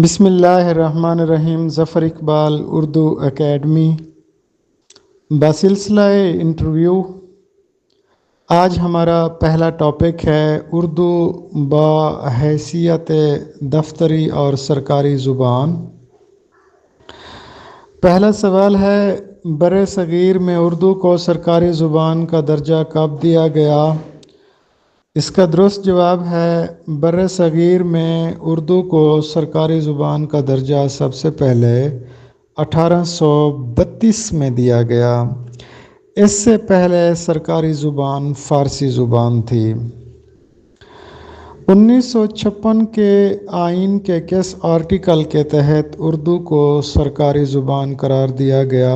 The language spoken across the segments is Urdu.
بسم اللہ الرحمن الرحیم۔ ظفر اقبال اردو اکیڈمی بسلسلہ انٹرویو۔ آج ہمارا پہلا ٹاپک ہے اردو بحیثیت دفتری اور سرکاری زبان۔ پہلا سوال ہے، بر صغیر میں اردو کو سرکاری زبان کا درجہ کب دیا گیا؟ اس کا درست جواب ہے، بر صغیر میں اردو کو سرکاری زبان کا درجہ سب سے پہلے 1832 میں دیا گیا۔ اس سے پہلے سرکاری زبان فارسی زبان تھی۔ 1956 کے آئین کے کس آرٹیکل کے تحت اردو کو سرکاری زبان قرار دیا گیا؟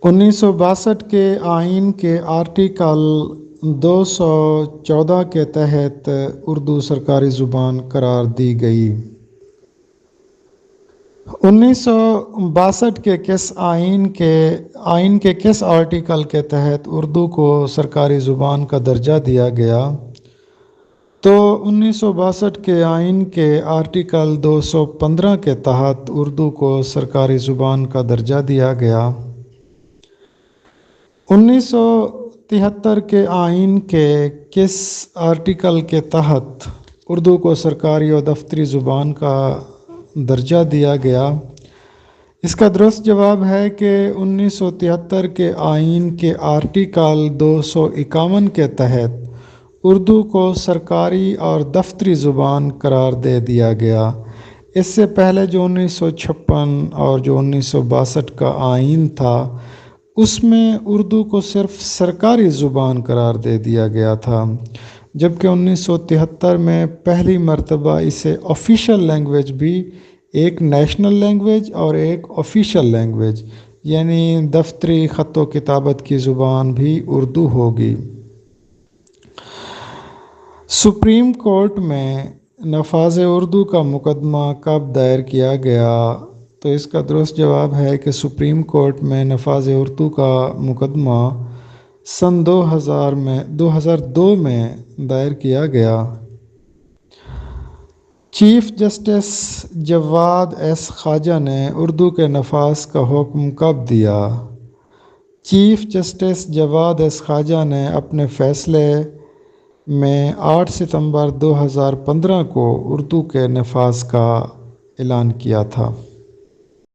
1962 کے آئین کے آرٹیکل 214 کے تحت اردو سرکاری زبان قرار دی گئی۔ 1962 کے کس آئین کے کس آرٹیکل کے تحت اردو کو سرکاری زبان کا درجہ دیا گیا؟ تو 1962 کے آئین کے آرٹیکل 215 کے تحت اردو کو سرکاری زبان کا درجہ دیا گیا۔ 1973 کے آئین کے کس آرٹیکل کے تحت اردو کو سرکاری اور دفتری زبان کا درجہ دیا گیا؟ اس کا درست جواب ہے کہ 1973 کے آئین کے آرٹیکل 251 کے تحت اردو کو سرکاری اور دفتری زبان قرار دے دیا گیا۔ اس سے پہلے جو 1956 اور جو 1962 کا آئین تھا، اس میں اردو کو صرف سرکاری زبان قرار دے دیا گیا تھا، جبکہ 1973 میں پہلی مرتبہ اسے آفیشیل لینگویج بھی، ایک نیشنل لینگویج اور ایک آفیشیل لینگویج، یعنی دفتری خط و کتابت کی زبان بھی اردو ہوگی۔ سپریم کورٹ میں نفاذ اردو کا مقدمہ کب دائر کیا گیا؟ تو اس کا درست جواب ہے کہ سپریم کورٹ میں نفاذ اردو کا مقدمہ سن 2002 میں دائر کیا گیا۔ چیف جسٹس جواد ایس خواجہ نے اردو کے نفاذ کا حکم کب دیا؟ چیف جسٹس جواد ایس خواجہ نے اپنے فیصلے میں 8 ستمبر 2015 کو اردو کے نفاذ کا اعلان کیا تھا۔